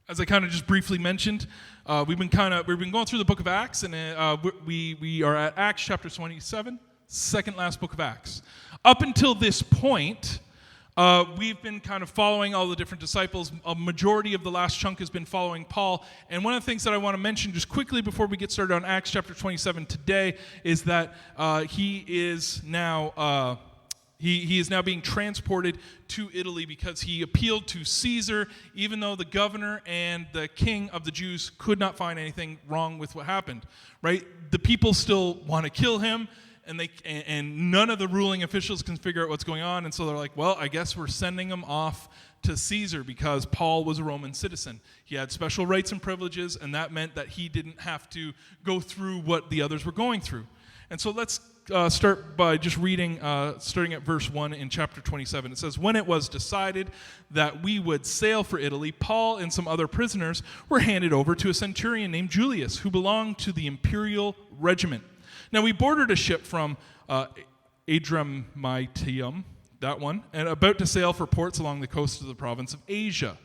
As I kind of just briefly mentioned, we've been going through the book of Acts, and we are at Acts chapter 27, second last book of Acts. Up until this point, we've been kind of following all the different disciples. A majority of the last chunk has been following Paul. And one of the things that I want to mention just quickly before we get started on Acts chapter 27 today is that he is now being transported to Italy because he appealed to Caesar, even though the governor and the king of the Jews could not find anything wrong with what happened. Right? The people still want to kill him. And none of the ruling officials can figure out what's going on, and so they're like, well, I guess we're sending him off to Caesar because Paul was a Roman citizen. He had special rights and privileges, and that meant that he didn't have to go through what the others were going through. And so let's start by just reading, starting at verse 1 in chapter 27. It says, "When it was decided that we would sail for Italy, Paul and some other prisoners were handed over to a centurion named Julius, who belonged to the imperial regiment. Now we boarded a ship from Adramyttium, that one, and about to sail for ports along the coast of the province of Asia."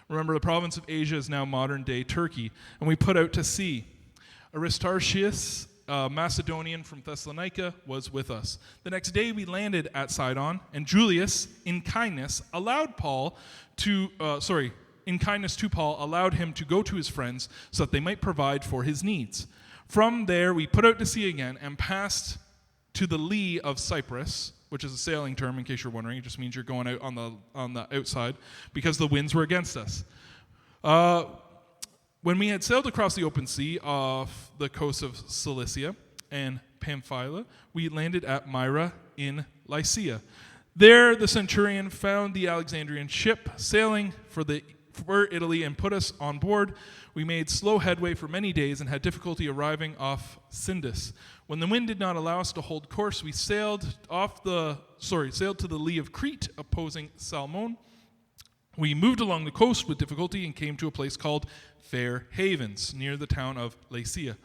Remember, the province of Asia is now modern-day Turkey. "And we put out to sea. Aristarchus, a Macedonian from Thessalonica, was with us. The next day we landed at Sidon, and Julius, in kindness to Paul, allowed him to go to his friends so that they might provide for his needs. From there, we put out to sea again and passed to the lee of Cyprus," which is a sailing term in case you're wondering. It just means you're going out on the outside because the winds were against us. When we had sailed across the open sea off the coast of Cilicia and Pamphylia, we landed at Myra in Lycia. There, the centurion found the Alexandrian ship sailing for Italy and put us on board. We made slow headway for many days and had difficulty arriving off Sindus. When the wind did not allow us to hold course, we sailed to the lee of Crete, opposing Salmon. We moved along the coast with difficulty and came to a place called Fair Havens, near the town of Lasea.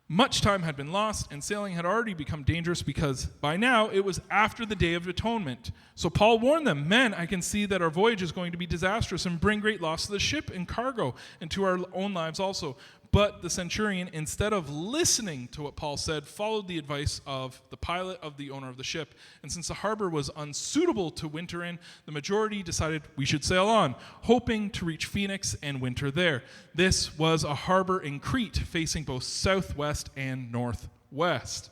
Much time had been lost, and sailing had already become dangerous because by now it was after the Day of Atonement. So Paul warned them, 'Men, I can see that our voyage is going to be disastrous and bring great loss to the ship and cargo and to our own lives also.' But the centurion, instead of listening to what Paul said, followed the advice of the pilot of the owner of the ship. And since the harbor was unsuitable to winter in, the majority decided we should sail on, hoping to reach Phoenix and winter there. This was a harbor in Crete, facing both southwest and northwest."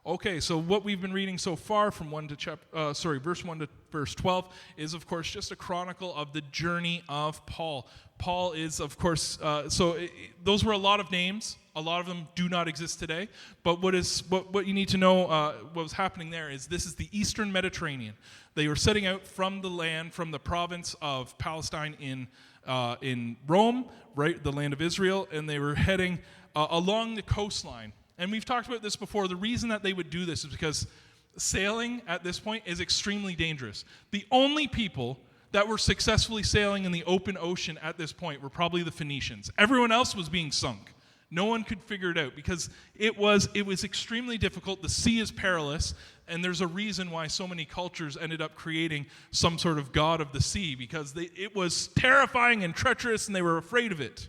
Okay, so what we've been reading so far from verse 1 to verse 12 is, of course, just a chronicle of the journey of Paul. Paul is, of course, those were a lot of names. A lot of them do not exist today. But what you need to know, what was happening there is this is the Eastern Mediterranean. They were setting out from the province of Palestine in Rome, right, the land of Israel, and they were heading along the coastline. And we've talked about this before. The reason that they would do this is because sailing at this point is extremely dangerous. The only people that were successfully sailing in the open ocean at this point were probably the Phoenicians. Everyone else was being sunk. No one could figure it out because it was extremely difficult. The sea is perilous, and there's a reason why so many cultures ended up creating some sort of god of the sea because it was terrifying and treacherous, and they were afraid of it.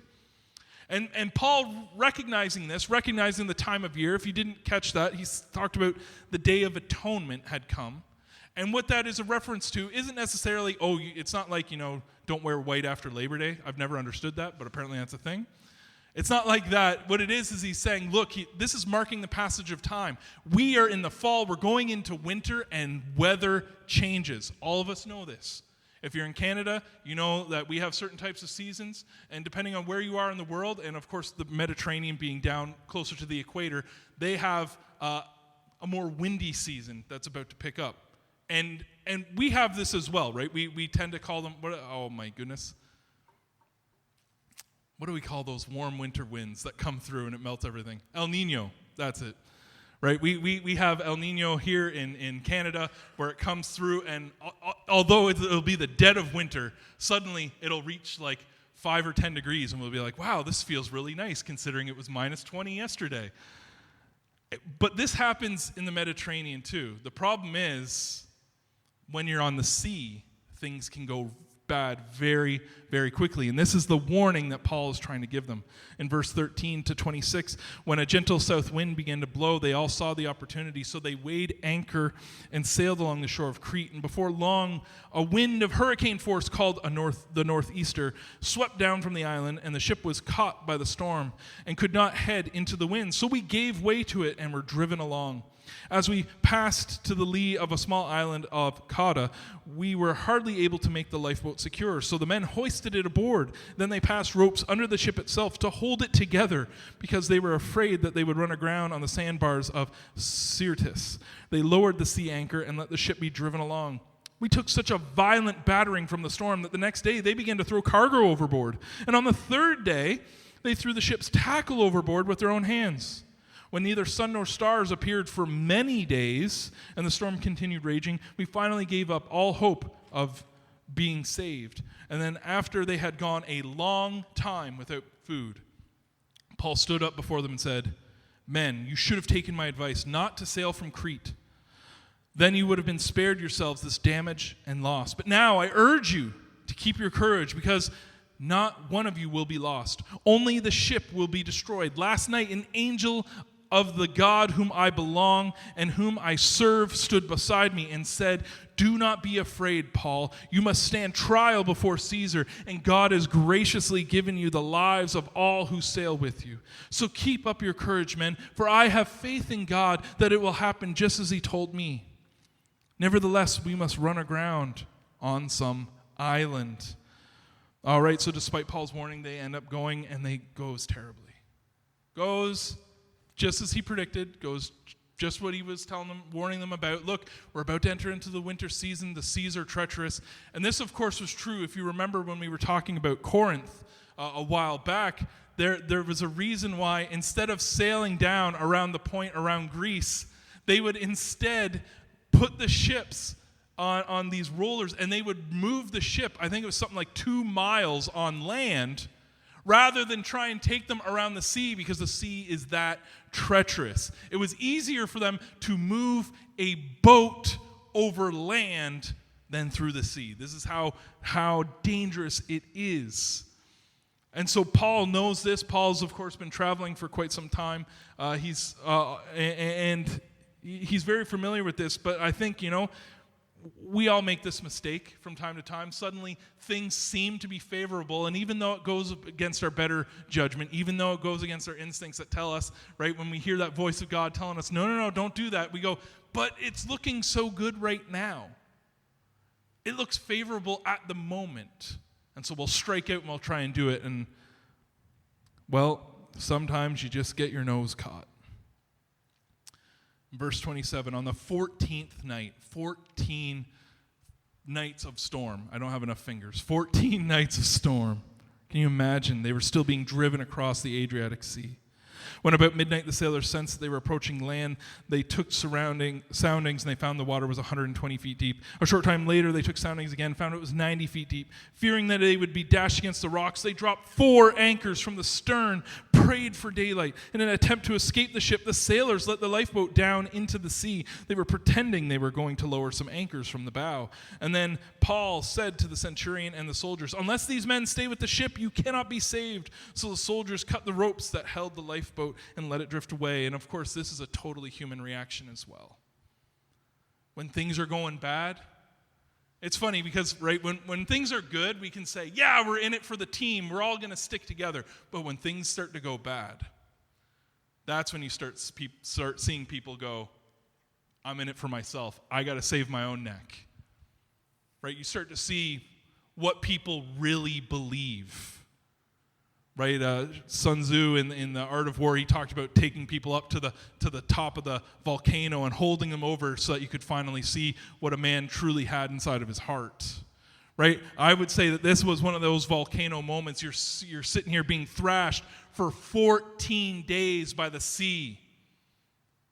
And Paul, recognizing the time of year, if you didn't catch that, he talked about the Day of Atonement had come. And what that is a reference to isn't necessarily, it's not like, don't wear white after Labor Day. I've never understood that, but apparently that's a thing. It's not like that. What it is he's saying, look, this is marking the passage of time. We are in the fall, we're going into winter, and weather changes. All of us know this. If you're in Canada, you know that we have certain types of seasons, and depending on where you are in the world, and of course the Mediterranean being down closer to the equator, they have a more windy season that's about to pick up. And we have this as well, right? We tend to call them, oh my goodness. What do we call those warm winter winds that come through and it melts everything? El Nino, that's it. Right, we have El Nino here in Canada where it comes through, and although it'll be the dead of winter, suddenly it'll reach like 5 or 10 degrees, and we'll be like, wow, this feels really nice considering it was minus 20 yesterday. But this happens in the Mediterranean too. The problem is when you're on the sea, things can go bad very, very quickly. And this is the warning that Paul is trying to give them. In verse 13 to 26, when a gentle south wind began to blow, they all saw the opportunity, so they weighed anchor and sailed along the shore of Crete. And before long, a wind of hurricane force called the northeaster swept down from the island, and the ship was caught by the storm and could not head into the wind. So we gave way to it and were driven along. As we passed to the lee of a small island of Cauda, we were hardly able to make the lifeboat secure, so the men hoisted it aboard. Then they passed ropes under the ship itself to hold it together, because they were afraid that they would run aground on the sandbars of Syrtis. They lowered the sea anchor and let the ship be driven along. We took such a violent battering from the storm that the next day they began to throw cargo overboard. And on the third day, they threw the ship's tackle overboard with their own hands. When neither sun nor stars appeared for many days and the storm continued raging, we finally gave up all hope of being saved. And then after they had gone a long time without food, Paul stood up before them and said, "Men, you should have taken my advice not to sail from Crete. Then you would have been spared yourselves this damage and loss. But now I urge you to keep your courage, because not one of you will be lost. Only the ship will be destroyed. Last night an angel of the God whom I belong and whom I serve stood beside me and said, 'Do not be afraid, Paul. You must stand trial before Caesar, and God has graciously given you the lives of all who sail with you. So keep up your courage, men, for I have faith in God that it will happen just as he told me. Nevertheless, we must run aground on some island.'" All right, so despite Paul's warning, they end up going, and they goes terribly. Goes just as he predicted, goes just what he was telling them, warning them about. Look, we're about to enter into the winter season. The seas are treacherous. And this, of course, was true. If you remember when we were talking about Corinth a while back, there was a reason why instead of sailing down around the point around Greece, they would instead put the ships on these rollers, and they would move the ship, I think it was something like 2 miles on land, rather than try and take them around the sea, because the sea is that treacherous. It was easier for them to move a boat over land than through the sea. This is how dangerous it is. And so Paul knows this. Paul's, of course, been traveling for quite some time. He's very familiar with this, but I think, we all make this mistake from time to time. Suddenly, things seem to be favorable, and even though it goes against our better judgment, even though it goes against our instincts that tell us, right, when we hear that voice of God telling us, no, don't do that, we go, but it's looking so good right now. It looks favorable at the moment. And so we'll strike out and we'll try and do it, and, well, sometimes you just get your nose caught. Verse 27, on the 14th night, 14 nights of storm. I don't have enough fingers. 14 nights of storm. Can you imagine? They were still being driven across the Adriatic Sea. When about midnight the sailors sensed that they were approaching land, they took soundings, and they found the water was 120 feet deep. A short time later, they took soundings again, found it was 90 feet deep. Fearing that they would be dashed against the rocks, they dropped 4 anchors from the stern, prayed for daylight. In an attempt to escape the ship, the sailors let the lifeboat down into the sea. They were pretending they were going to lower some anchors from the bow. And then Paul said to the centurion and the soldiers, "Unless these men stay with the ship, you cannot be saved." So the soldiers cut the ropes that held the lifeboat and let it drift away. And of course, this is a totally human reaction as well. When things are going bad, it's funny because, right, when things are good, we can say, yeah, we're in it for the team. We're all going to stick together. But when things start to go bad, that's when you start seeing people go, I'm in it for myself. I got to save my own neck. Right? You start to see what people really believe. Right, Sun Tzu in The Art of War, he talked about taking people up to the top of the volcano and holding them over so that you could finally see what a man truly had inside of his heart. Right, I would say that this was one of those volcano moments. You're sitting here being thrashed for 14 days by the sea.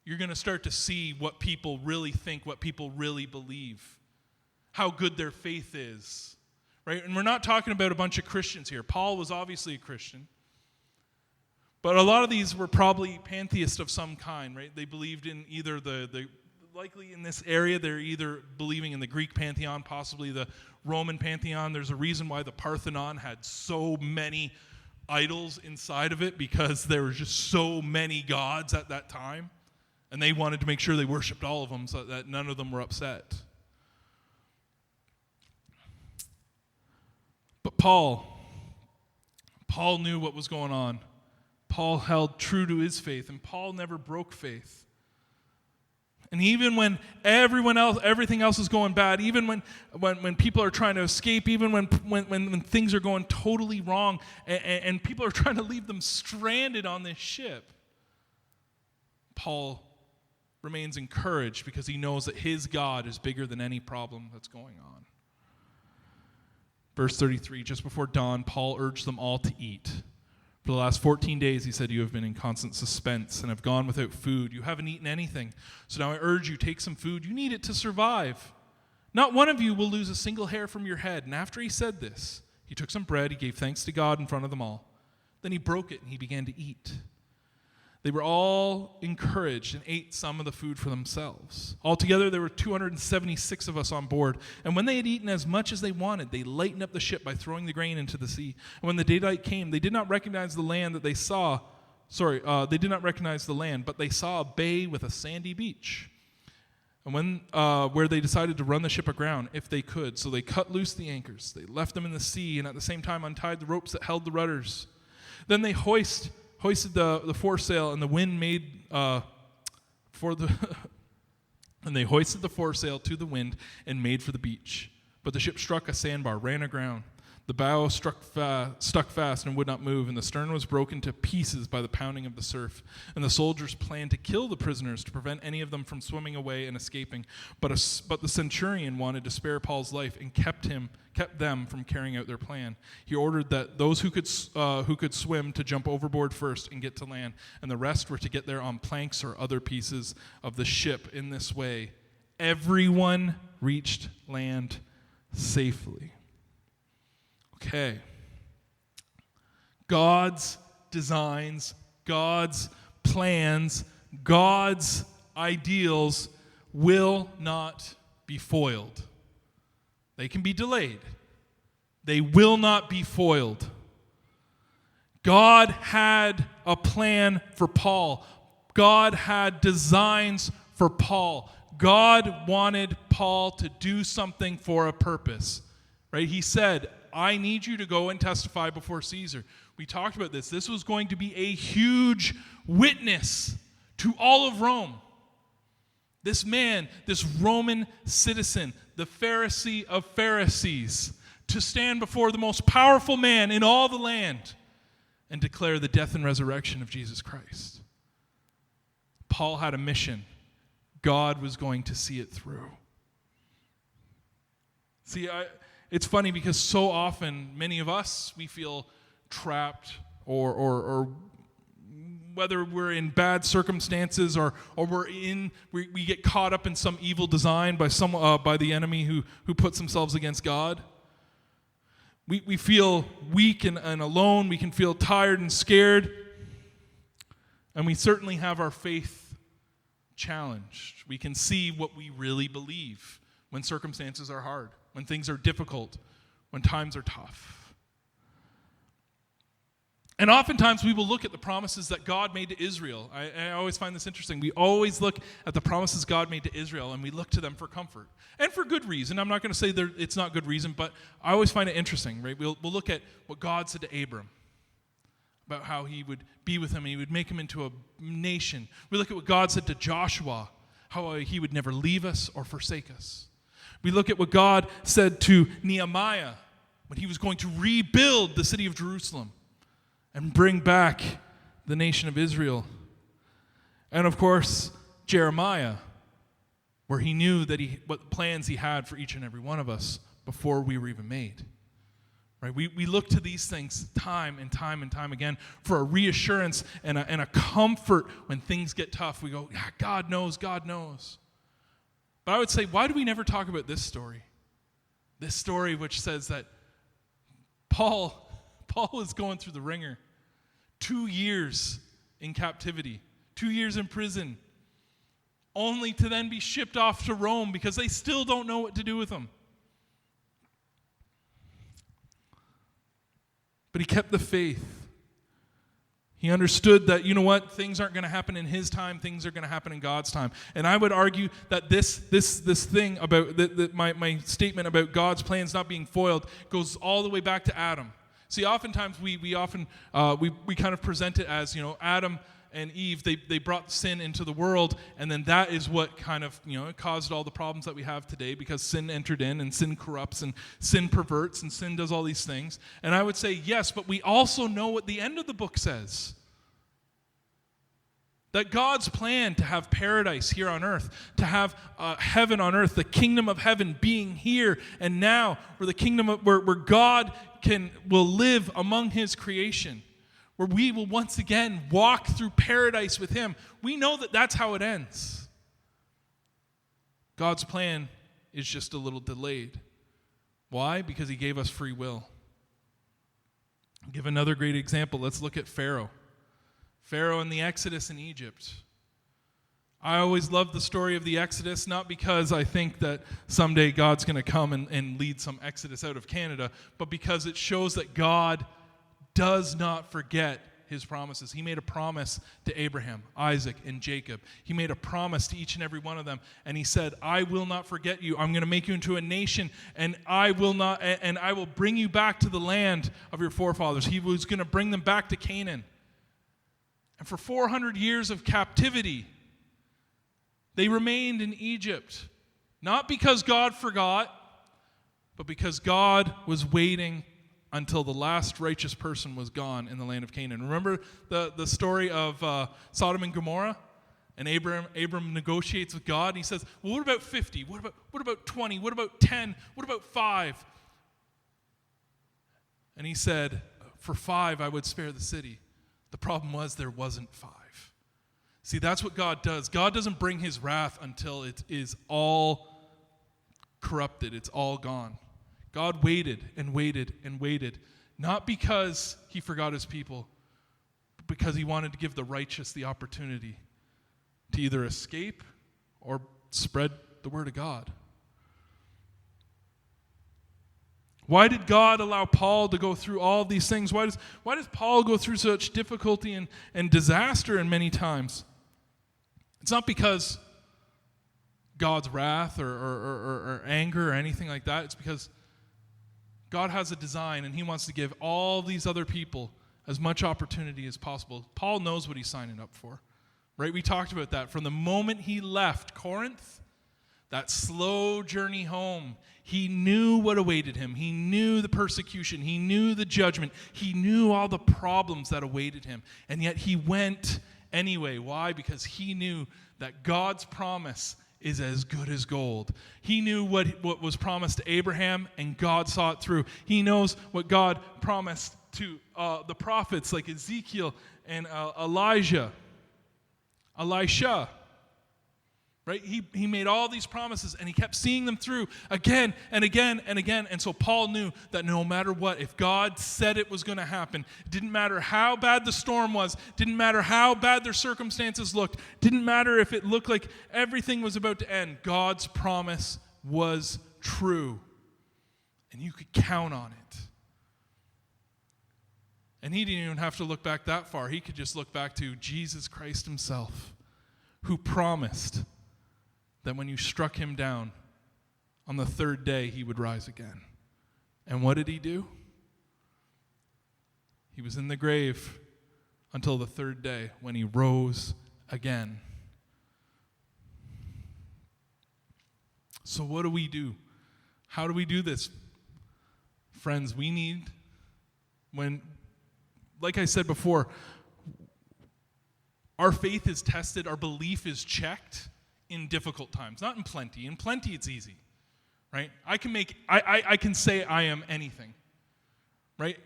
You're going to start to see what people really think, what people really believe, how good their faith is. Right? And we're not talking about a bunch of Christians here. Paul was obviously a Christian. But a lot of these were probably pantheists of some kind, right? They believed in either likely in this area, they're either believing in the Greek pantheon, possibly the Roman pantheon. There's a reason why the Parthenon had so many idols inside of it, because there were just so many gods at that time. And they wanted to make sure they worshipped all of them so that none of them were upset. But Paul knew what was going on. Paul held true to his faith, and Paul never broke faith. And even when everything else is going bad, even when people are trying to escape, even when things are going totally wrong, and people are trying to leave them stranded on this ship, Paul remains encouraged because he knows that his God is bigger than any problem that's going on. Verse 33, just before dawn, Paul urged them all to eat. For the last 14 days, he said, you have been in constant suspense and have gone without food. You haven't eaten anything. So now I urge you, take some food. You need it to survive. Not one of you will lose a single hair from your head. And after he said this, he took some bread, he gave thanks to God in front of them all. Then he broke it and he began to eat. They were all encouraged and ate some of the food for themselves. Altogether, there were 276 of us on board. And when they had eaten as much as they wanted, they lightened up the ship by throwing the grain into the sea. And when the daylight came, they did not recognize the land that they saw. They did not recognize the land, but they saw a bay with a sandy beach. And where they decided to run the ship aground, if they could. So they cut loose the anchors. They left them in the sea, and at the same time untied the ropes that held the rudders. Then they hoisted the foresail, and the wind made and they hoisted the foresail to the wind and made for the beach. But the ship struck a sandbar, ran aground. The bow stuck fast and would not move, and the stern was broken to pieces by the pounding of the surf. And the soldiers planned to kill the prisoners to prevent any of them from swimming away and escaping. But the centurion wanted to spare Paul's life and kept them from carrying out their plan. He ordered that those who could swim to jump overboard first and get to land, and the rest were to get there on planks or other pieces of the ship. In this way, everyone reached land safely. Okay. God's designs, God's plans, God's ideals will not be foiled. They can be delayed. They will not be foiled. God had a plan for Paul. God had designs for Paul. God wanted Paul to do something for a purpose. Right? He said, I need you to go and testify before Caesar. We talked about this. This was going to be a huge witness to all of Rome. This man, this Roman citizen, the Pharisee of Pharisees, to stand before the most powerful man in all the land and declare the death and resurrection of Jesus Christ. Paul had a mission. God was going to see it through. See, it's funny because so often, many of us, we feel trapped or whether we're in bad circumstances or we get caught up in some evil design by the enemy who puts themselves against God. We feel weak and alone. We can feel tired and scared. And we certainly have our faith challenged. We can see what we really believe when circumstances are hard, when things are difficult, when times are tough. And oftentimes we will look at the promises that God made to Israel. I always find this interesting. We always look at the promises God made to Israel and we look to them for comfort. And for good reason. I'm not going to say it's not good reason, but I always find it interesting, right? We'll look at what God said to Abram about how he would be with him and he would make him into a nation. We look at what God said to Joshua, how he would never leave us or forsake us. We look at what God said to Nehemiah when he was going to rebuild the city of Jerusalem and bring back the nation of Israel. And of course, Jeremiah, where he knew that what plans he had for each and every one of us before we were even made. Right? We look to these things time and time and time again for a reassurance and a comfort when things get tough. We go, yeah, God knows, God knows. But I would say, why do we never talk about this story? This story which says that Paul was going through the ringer. 2 years in captivity, 2 years in prison, only to then be shipped off to Rome because they still don't know what to do with him. But he kept the faith. He understood that, you know what, things aren't going to happen in his time, things are going to happen in God's time. And I would argue that this thing about, my statement about God's plans not being foiled goes all the way back to Adam. See, oftentimes we kind of present it as, Adam and Eve, they brought sin into the world, and then that is what kind of, it caused all the problems that we have today because sin entered in, and sin corrupts, and sin perverts, and sin does all these things. And I would say, yes, but we also know what the end of the book says. That God's plan to have paradise here on earth, to have heaven on earth, the kingdom of heaven being here and now, where the kingdom of, where God will live among his creation, where we will once again walk through paradise with him. We know that that's how it ends. God's plan is just a little delayed. Why? Because he gave us free will. I'll give another great example. Let's look at Pharaoh. Pharaoh and the Exodus in Egypt. I always love the story of the Exodus, not because I think that someday God's going to come and lead some Exodus out of Canada, but because it shows that God does not forget his promises. He made a promise to Abraham, Isaac, and Jacob. He made a promise to each and every one of them, and he said, I will not forget you. I'm going to make you into a nation, and I will bring you back to the land of your forefathers. He was going to bring them back to Canaan. And for 400 years of captivity, they remained in Egypt, not because God forgot, but because God was waiting until the last righteous person was gone in the land of Canaan. Remember the story of Sodom and Gomorrah? And Abram negotiates with God, and he says, well, what about 50? What about 20? What about 10? What about 5? And he said, for 5 I would spare the city. The problem was there wasn't 5. See, that's what God does. God doesn't bring his wrath until it is all corrupted. It's all gone. God waited and waited and waited, not because he forgot his people, but because he wanted to give the righteous the opportunity to either escape or spread the word of God. Why did God allow Paul to go through all these things? Why does Paul go through such difficulty and disaster in many times? It's not because God's wrath or anger or anything like that. It's because God has a design, and he wants to give all these other people as much opportunity as possible. Paul knows what he's signing up for, right? We talked about that. From the moment he left Corinth, that slow journey home, he knew what awaited him. He knew the persecution. He knew the judgment. He knew all the problems that awaited him. And yet he went anyway. Why? Because he knew that God's promise is as good as gold. He knew what was promised to Abraham, and God saw it through. He knows what God promised to the prophets like Ezekiel and Elisha. Right? He made all these promises, and he kept seeing them through again and again and again. And so Paul knew that no matter what, if God said it was going to happen, it didn't matter how bad the storm was, didn't matter how bad their circumstances looked, didn't matter if it looked like everything was about to end, God's promise was true. And you could count on it. And he didn't even have to look back that far. He could just look back to Jesus Christ himself, who promised that when you struck him down, on the 3rd day he would rise again. And what did he do? He was in the grave until the 3rd day when he rose again. So what do we do? How do we do this? Friends, we need, like I said before, our faith is tested, our belief is checked in difficult times, not in plenty. In plenty, it's easy, right? I can say I am anything, right?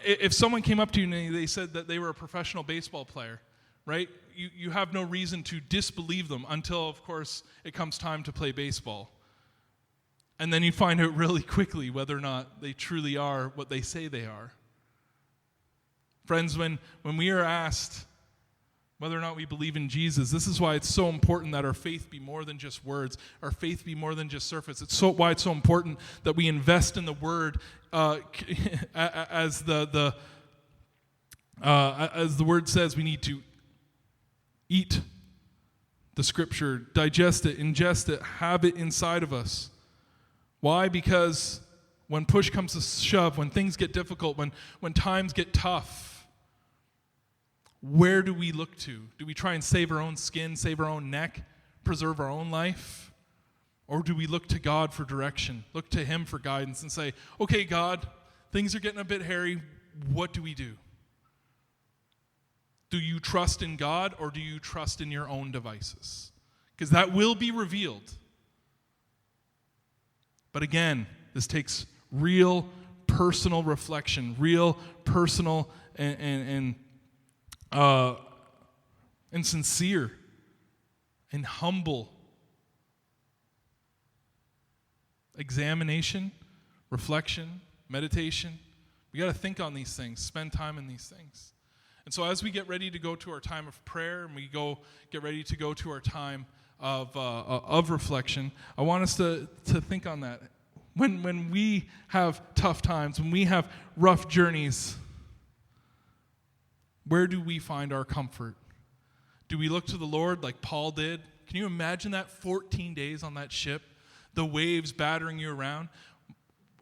If someone came up to you and they said that they were a professional baseball player, right? You have no reason to disbelieve them until, of course, it comes time to play baseball. And then you find out really quickly whether or not they truly are what they say they are. Friends, when we are asked whether or not we believe in Jesus. This is why it's so important that our faith be more than just words, our faith be more than just surface. Why it's so important that we invest in the Word as the Word says. We need to eat the Scripture, digest it, ingest it, have it inside of us. Why? Because when push comes to shove, when things get difficult, when times get tough, where do we look to? Do we try and save our own skin, save our own neck, preserve our own life? Or do we look to God for direction, look to Him for guidance and say, okay, God, things are getting a bit hairy. What do we do? Do you trust in God or do you trust in your own devices? Because that will be revealed. But again, this takes real personal reflection, real personal and sincere and humble examination, reflection, meditation. We got to think on these things, spend time in these things. And so as we get ready to go to our time of prayer and we get ready to go to our time of reflection, I want us to think on that. When we have tough times, when we have rough journeys, where do we find our comfort? Do we look to the Lord like Paul did? Can you imagine that 14 days on that ship, the waves battering you around?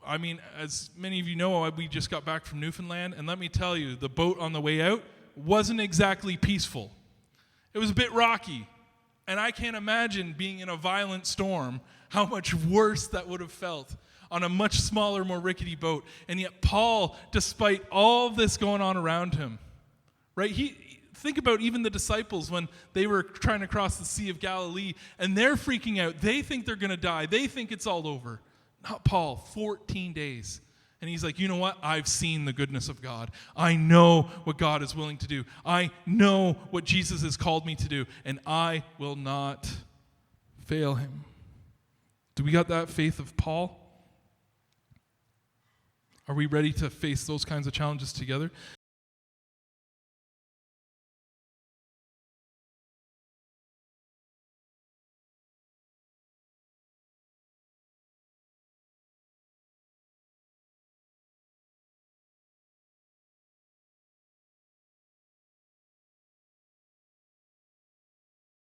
I mean, as many of you know, we just got back from Newfoundland, and let me tell you, the boat on the way out wasn't exactly peaceful. It was a bit rocky, and I can't imagine being in a violent storm, how much worse that would have felt on a much smaller, more rickety boat. And yet Paul, despite all this going on around him, right? Think about even the disciples when they were trying to cross the Sea of Galilee, and they're freaking out. They think they're going to die. They think it's all over. Not Paul, 14 days. And he's like, you know what? I've seen the goodness of God. I know what God is willing to do. I know what Jesus has called me to do, and I will not fail him. Do we got that faith of Paul? Are we ready to face those kinds of challenges together?